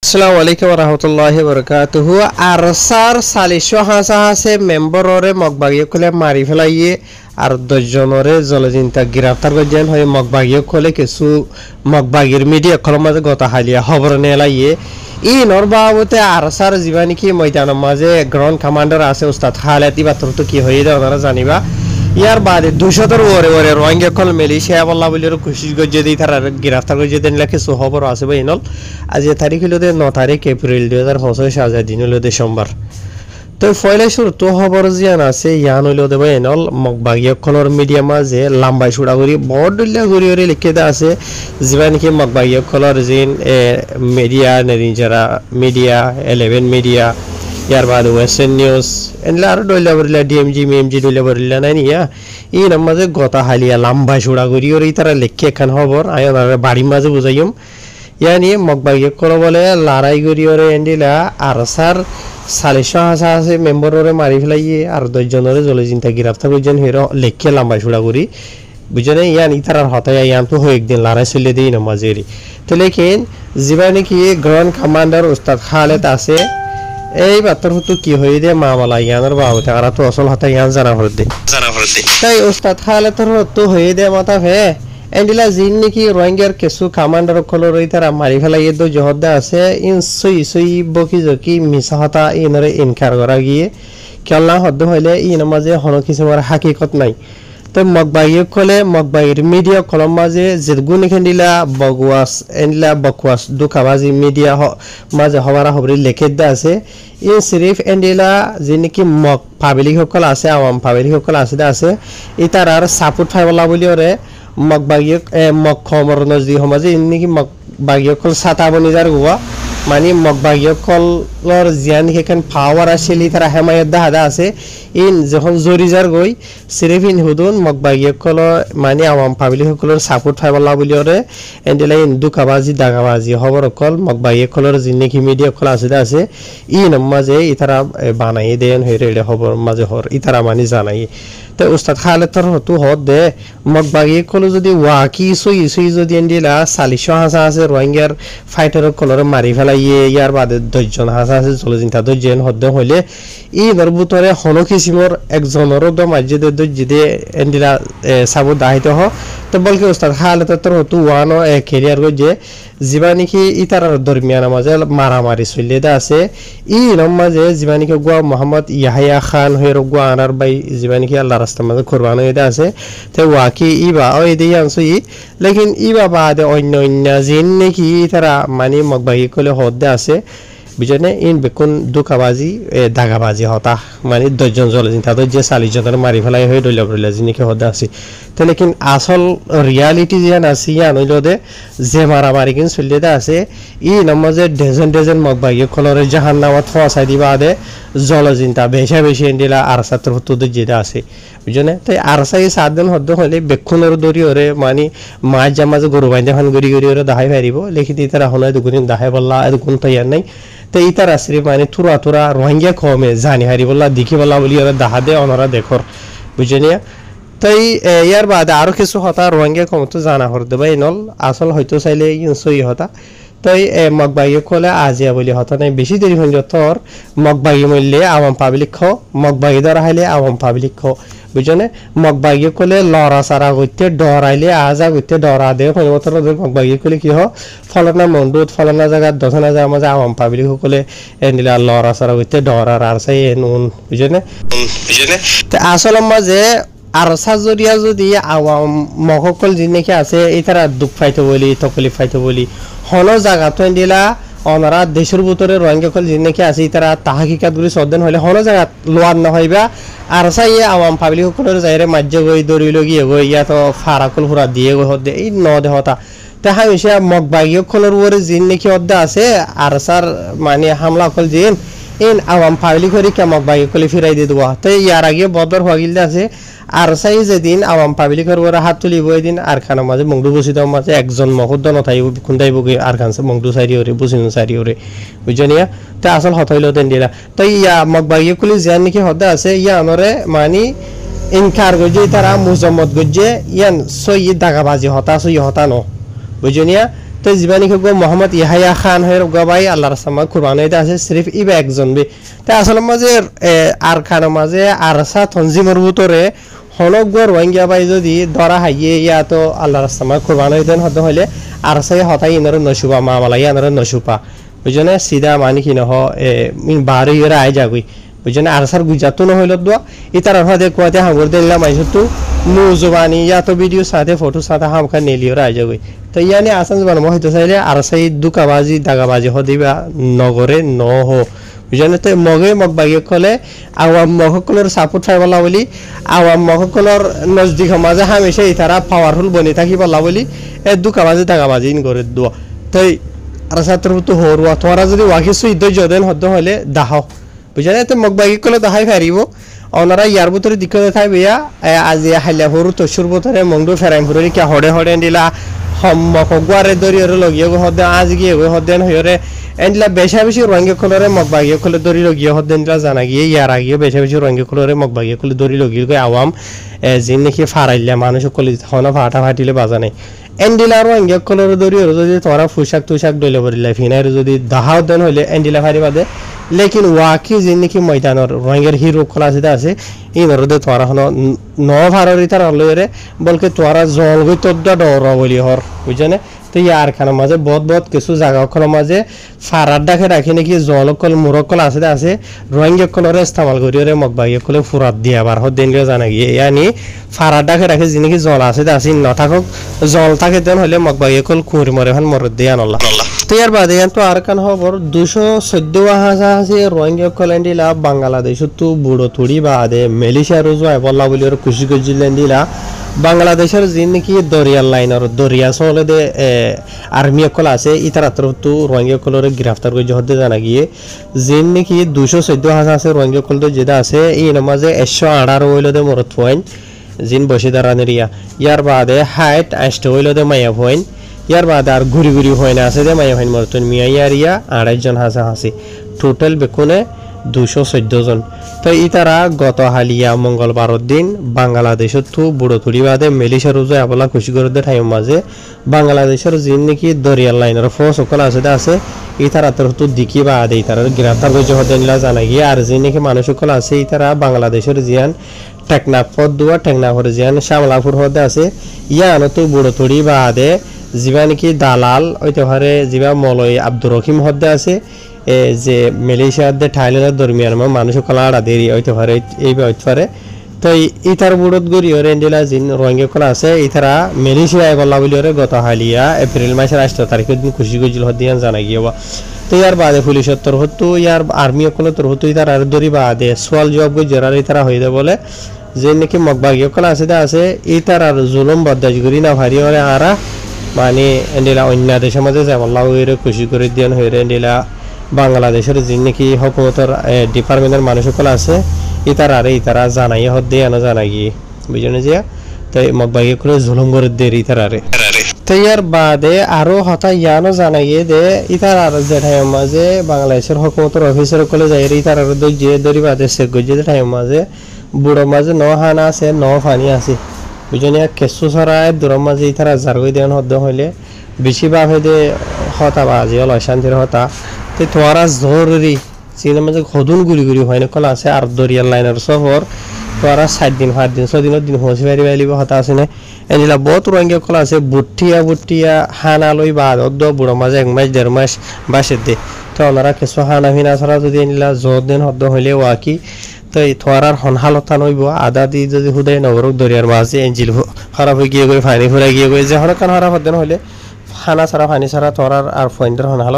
আসসালামু আলাইকুম রহমতুল্লাহি বরকাতুহু আরসার সালিশো হাসা হাসে মেম্বররে মগবাগিয়ে কলে মারি ফেলাইয়ে আর 10 জনরে জলজিন্তা গ্রেফতার করছেন হয়ে মগবাগিয়ে কলে কিছু মগবাগির মিডিয়া কলম মাঝে গতা হালিয়া খবর নেলাইয়ে ই নরবাবতে আরসার জীবানি কি ময়দানের মাঝে গ্রাউন্ড কমান্ডার আছে উস্তাদ খালেদ ইবাতর তো কি হয়ে যায় ওনারা জানিবা ইয়ার বাদে 200 ওরে ওরে রোহিঙ্গা কল মিলিশিয়া বল্লা বলির কোশিশ গজে দি তারা গ্রেফতার গজে দেন লেখে সো খবর আছে বাইনল আজ তারিখ হলো 9 তারিখ এপ্রিল 2025 সাজা দিন হলো সোমবার তো ফয়লা শুরু তো খবর জিয়ান আছে ইয়ান হলো দে বাইনল মগবাগিয়া কলর মিডিয়া মাঝে লম্বাই ছুড়া করি বড়ডুল্লা করি ওরে লিখে দা আছে জীবন কি মগবাগিয়া কলর জিন মিডিয়া নেরি যারা মিডিয়া 11 মিডিয়া ইয়ার বাদে ওয়েস্টার্ন নিউজ এনলা আর ডইলা বরিলা ডিএমজি মিএমজি ডইলা বরিলা নাই নিয়া ই নামাজে গতা হালিয়া লম্বা ছুড়া করি ওর ইতারা লেখে এখান খবর আয়ন আর বাড়ি মাঝে বুঝাইম ইয়ানি মগবাগিয়ে কল বলে লড়াই করি ওরে এন্ডিলা আর স্যার সালিশো হাসা আছে মেম্বার ওরে মারি ফেলাইয়ে আর 10 জনরে জলে চিন্তা গ্রেফতার করছেন হেরো লেখে লম্বা ছুড়া করি বুঝনে ইয়ান ইতারার হতায় ইয়ান তো হয়ে একদিন লড়াই চলে দেই নামাজেরি তো লেকিন জীবানি কি গ্রাউন্ড কমান্ডার উস্তাদ খালেদ আছে এই বাতর হতো কি হয়ে দে মামলা ইয়ানের বাবু তারা তো আসল হাতে ইয়ান জানা হরদে তাই উস্তাদ খালেদর হতো হয়ে দে মাথা ভে এন্ডিলা জিন নাকি রোহিঙ্গার কিছু কমান্ডার কলর তারা মারি ফেলাইয়ে দো জহদা আছে ইন সই বকি জকি মিছা হতা ইনরে ইনকার করা গিয়ে কেলা হদ্দ হইলে ইন মাঝে হন কিছুমার হাকিকত নাই তো মগবাগিয়ে কলে মগবাগির মিডিয়া কলম মাঝে যেগুন এখানদিলা বগওয়াস এন্ডিলা বকওয়াস দুখাবাজি মিডিয়া মাঝে হবারা হবরি লেখে দা আছে ইন সিরিফ এন্ডিলা যে নাকি মগ পাবলিক সকল আছে আওয়াম পাবলিক সকল আছে ইতার আর সাপোর্ট ফাইবলা বলি ওরে মগবাগিয়ে মগ খমর নজদি সমাজে ইন নাকি মগবাগিয়ে কল সাতা বনি যার গোয়া মানে মগবাগিয়ে কলর জিয়ান সেখান পাওয়ার আসলে তারা হেমায়ত দাহাদা আছে ইন যখন জরিজার গই সিরিফ ইন হুদুন মগবাগিয়ে কল মানে আওয়াম পাবলিক সকলের সাপোর্ট ফাইবলা বলি ওরে এন্ডিলা ইন দুকাবাজি দাগাবাজি খবর কল মগবাগিয়ে কলর যে নাকি মিডিয়া কল আছে ইন মাঝে ইতারা বানাই দেন হয়ে রেডে খবর মাঝে হর ইতারা মানে জানাই তো উস্তাদ খালেদর হতো হদ দে মগবাগিয়ে কল যদি ওয়াকি সই যদি এন্ডিলা সালিশো হাসা আছে রোহিঙ্গার ফাইটার কলরে মারি ফেলাইয়ে ইয়ার বাদে 10 জন হাসা আছে চলে চিন্তা 10 জন হদ হইলে ই নরবুতরে হনো কিসিমর একজনের দ মাঝে দে এন্ডিলা সাবু দাহিত হ তো বলকে উস্তাদ খালেদর হতো ওয়ানো ক্যারিয়ার গজে জীবানিকি ইতারার দরমিয়ান মাঝে মারামারি চলে দা আছে ই মাঝে জীবানিকি গোয়া মোহাম্মদ ইয়াহিয়া খান হয়ে গোয়া আনার বাই জীবানিকি আল্লাহ রাস্তা মাঝে কোরবান হয়ে আছে তো ওয়াকি ইবা ওই দিয়ে আনছো লেকিন ইবা বাদে অন্য জিন নাকি তারা মানে মগবাগি কলে হদ্দে আছে বুঝনে ইন বেকুন দুকাবাজি দাগাবাজি হতা মানে 10 জন জলে তাদের যে 40 জনের মারি ফেলাই হয়ে ডইলা বইলা জিনিকে হদ্দে আছে তো লেকিন আসল রিয়ালিটি জিয়ান আছে ইয়ান হইল দে যে মারামারি কিন চলে দে আছে ই নমাজে ডজন মগবাগি কলরে জাহান্নামত ফসাই দিবা দে জলজিন্তা বেশি এন্ডিলা আর ছাত্র হতো যেটা আছে বুঝনে তাই আর সাই 7 দিন হদ্দ হইলে বেকুনের দরি ওরে মানে মাছ জামাজে গরু বাইন্দা খান গরি ওরে দাহাই পারিব লেখিত তারা হনাই দুগুনি দাহাই বললা এরকম তৈয়ার নাই তো ইতার আসরে মানে তুরা রোহিঙ্গা কমে জানি হারি বললা দেখি বললা বলি ওরা দাহা দে ওনারা দেখর বুঝনিয়া তাই ইয়ার বাদে আরো কিছু হতা রোহিঙ্গা কম তো জানা হর দেবাই নল আসল হয়তো চাইলে সই হতা তাই মগবাগি কলে আজিয়া বলি হতা নাই বেশি দেরি হইল তোর মগবাগি মূল্যে আওয়াম পাবলিক খ মগবাগি ধরা হাইলে আওয়াম পাবলিক খ বুঝনে মগবাগি কলে লড়া সারা করতে ডরাইলে আজা করতে ডরা দে মতর মগবাগি কলে কি হ ফলনা মন্ডুত ফলনা জায়গা দশনা জায়গা মাঝে আওয়াম পাবলিক সকলে এনিলা লড়া সারা করতে ডরার আর চাই নুন বুঝনে আসল মাঝে আর সাজরিয়া যদি আওয়াম মহকল জিনিস আছে এই তারা দুঃখ ফাইতে বলি তকলিফ ফাইতে বলি হন জায়গা তো এন্ডিলা ওনারা দেশের ভিতরে রোহিঙ্গা কল জিনিস আছে তারা তাহাকিকাত গুলি সদ্দেন হলে হন জায়গা লোয়ার না হইবা আর চাই আওয়াম পাবলিক সকলের যাইরে মাজ্জে গই দরিল গিয়ে গই ইয়া তো ফারাকল হুরা দিয়ে গই হদে এই ন দেহতা তাহা হইছে মগবাগি সকলের উপরে জিন নাকি অদ্দা আছে আর স্যার মানে হামলা কল জিন ইন আওয়াম পাবলিক হরি কে মগবাগি কলে ফিরাই দিয়ে দেওয়া তো ইয়ার আগে বদর হওয়া গিল আছে আর চাই যেদিন আওয়াম পাবলিকের উপরে হাত তুলিব এদিন আর খানা মাঝে মংডু বসি দেওয়ার মাঝে একজন মহদ্দ নথাই খুন্দাইব আর খানছে মংডু সারি ওরে বসিন সারি ওরে বুঝনিয়া তো আসল হত হইল তেন দিলা তো ইয়া মগবাগি কলি জিয়ান নাকি হদে আছে ইয়া আনরে মানে ইনকার গজে তারা মুজম্মদ গজে ইয়ান সই দাগাবাজি হতা সই হতা ন বুঝনিয়া তো জীবানী গো মোহাম্মদ ইয়াহিয়া খান হয়ে গবাই আল্লাহর সামা কুরবানি এটা আছে সিরিফ ইবা একজন বে তা আসলে মাঝে আর খানো মাঝে আরসা তনজিমের ভিতরে হনক গো রোহিঙ্গা বাই যদি ধরা হাইয়ে ইয়া তো আল্লাহর সামা কুরবানি দেন হতে হলে আরসাই হতাই ইনর নসুবা মামলা ইনর নসুপা বুঝনে সিধা মানি কি নহ বারে ইরা আই যাগুই বুঝনে আরসার গুজাতো ন হইল দোয়া ইতার হদে কোয়াতে হাঙ্গর দেলা মাইছতু মুজবানি ইয়া তো ভিডিও সাথে ফটো সাথে হামকা নেলিওরা আই যাগুই তো ইয়ানি আসান জবান মহিত চাইলে আরসাই দুকাবাজি দাগাবাজি হদিবা নগরে ন হো বুঝনে তো মগে মগবাগি কলে আওয়াম মগকলর সাপোর্ট ফাইবলা বলি আওয়াম মগকলর নজদিক মাঝে হামেশা ইতারা পাওয়ারফুল বনি থাকি বলা বলি এ দুকাবাজি দাগাবাজি ইন করে দোয়া তাই আরসাতর তো হরুয়া তোরা যদি ওয়াকিসু ইদ্য দেন হদ্দ হলে দাহ বুঝলে তো মগবাগি কলে দাহাই ফারিব ওনারা ইয়ার ভিতরে দিকে থাই বেয়া আজি হাইলা হরু তসুর ভিতরে মংডু ফেরাইম ফুরি কি হড়ে হড়ে দিলা হম্মক গুয়ারে দরিয়র লগিয়ে হদে আজ গিয়ে হদেন হইরে এন্ডলা বেশা বেশি রঙে কলরে মগবাগি কলে দরি লগিয়ে হদেন দিলা জানা গিয়ে ইয়ার আগে বেশা বেশি রঙে কলরে মগবাগি কলে দরি লগিয়ে গই আওয়াম জিন নাকি ফারাইলা মানুষ কলে হনা ফাটা ফাটিলে বাজা নাই এন্ডিলা রঙে কলরে দরিয়র যদি তোরা পোশাক তুশাক দইলে বরিলা ফিনার যদি দাহাও দেন হইলে এন্ডিলা ফারি বাদে लेकिन वाकी जिनकी मैदान रंगेर हिरो खोला सीधा আছে এই নরদে তোরা হন ন ভাররি তার হলরে বলকে তোরা জল গই তদ্দা ডর বলি হর বুঝনে তো ইয়ার খানা মাঝে বহুত কিছু জায়গা ওখানে মাঝে ফারার ডাকে রাখি নাকি জলকল মুরকল আছে রঙে কলরে ইস্তেমাল করিরে মগবাগি কলে ফুরাত দিয়া বার হদ দিন জানা গিয়ে ইয়ানি ফারার ডাকে রাখে জিনকি জল আছে না থাকক জল থাকে দেন হলে মগবাগি কল কুরি মরে হন মর দিয়া আল্লাহ তো ইয়ার বাদে তো আর কান খবর 214 হাজার আছে রোহিঙ্গা কলেন্ডিলা বাংলাদেশ তো বুড়ো থুড়ি বাদে মালয়েশিয়া রোজয় বল্লা বলি আর খুশি গজিলেন দিলা বাংলাদেশের জিন কি দরিয়া লাইনের দরিয়া চলে দে আর্মি কল আছে ইতারাতর তো রোহিঙ্গা কলরে গ্রেফতার করে হতে জানা গিয়ে জিন নাকি 214 হাজার আছে রোহিঙ্গা কল তো যেটা আছে এই নামাজে 118 হইল দে মরত পয়েন্ট জিন বসিদারানেরিয়া ইয়ার বাদে হাইট 8 হইল দে মায়া পয়েন্ট ইয়ার বাদে আর ঘুরি হয় না আছে দে মায়া পয়েন্ট মরতন মিয়া ইয়ারিয়া 28 জন আছে টোটাল বেকুনে 214 জন তো ইতারা গত হালিয়া মঙ্গলবার দিন বাংলাদেশের তো বুড়োতুড়ি বাদে মালয়েশিয়া রোজে আবলা খুশি করে দে টাইম মাঝে বাংলাদেশের জিন নাকি দরিয়ার লাইনের ফোর্স সকল আছে ইতারা তোর তো দিকি বাদে ইতারা গ্রেফতার করে হতে নিলা জানা গিয়ে আর জিন নাকি মানুষ সকল আছে ইতারা বাংলাদেশের জিয়ান টেকনাফর দুয়া টেকনাফর জিয়ান শ্যামলাপুর হতে আছে ইয়ান তো বুড়োতুড়ি বাদে জিবা নাকি দালাল ওইতে পারে জিবা মলয় আব্দুর রহিম হতে আছে যে মালয়েশিয়ার দে থাইল্যান্ডের দরমিয়ান মানুষ কলাড়া দেরি হইতে পারে এইভাবে হইতে পারে তো ইতার বুড়ত গড়ি ওরে এন্ডিলা জিন রোহিঙ্গা কলা আছে ইতারা মালয়েশিয়ায় বলা বলি ওরে গত হালিয়া এপ্রিল মাসের 8 তারিখের দিন খুশি গজিল হদিয়ান জানা গিয়েবা তো ইয়ার বাদে পুলিশের তরফ তো ইয়ার আর্মি কোনো তরফ তো ইতার আর দরি বাদে সোয়াল জবাব গই জরার ইতারা হই দে বলে যে নাকি মগবাগি কলা আছে ইতার আর জুলুম বদাজ করি না ভারি ওরে আরা মানে এন্ডিলা অন্য দেশের মাঝে যায় আল্লাহ ওরে খুশি করে দিয়ান হইরে এন্ডিলা বাংলাদেশের জিন নাকি হুকুমতের ডিপার্টমেন্টের মানুষ সকল আছে ইতারা জানাই হদ্দে আনা জানাই গিয়ে বুঝলেন যে তো মগবাগি করে জুলুম করে দে ইতারারে তো ইয়ার বাদে আরো হতা ইয়ানো জানাই দে ইতার যে টাইম মাঝে বাংলাদেশের হুকুমতের অফিসার কলে যাই ইতার যে দরি বাদে সে গজে টাইম মাঝে বুড়ো মাঝে ন হানা আছে ন ফানি আছে বুঝলেন কেসু সরায় দূর মাঝে ইতারা জারগই দেন হদ্দ হইলে বেশিরভাগ হইতে হতা বাজি হল অশান্তির হতা তো তোরা জরুরি চীনের মাঝে খদুন গুলি হয় না কলা আছে আর দরিয়ার লাইনের সফর তোরা 7 দিন 5 দিন 6 দিনের দিন হসি বাড়ি হতা আছে না এনিলা বহুত রঙিয়া কলা আছে বুটিয়া হানা লই বাদ অদ্দ বুড়ো মাঝে 1 মাস 1.5 মাস বাসে দে তো ওনারা কিছু হানা ভিনা ছাড়া যদি এনিলা জোর দিন হদ্দ হইলে ওয়াকি তো তোরার হনহালতা নইব আদা দি যদি হুদাই নগরক দরিয়ার মাঝে এঞ্জিল খারাপ হয়ে গিয়ে গই ফানি ফুরাই গিয়ে গই যে হরকান খারাপ হতেন হইলে খানা ছাড়া পানি ছাড়া তোরার আর ফয়েন্ডার হনহাল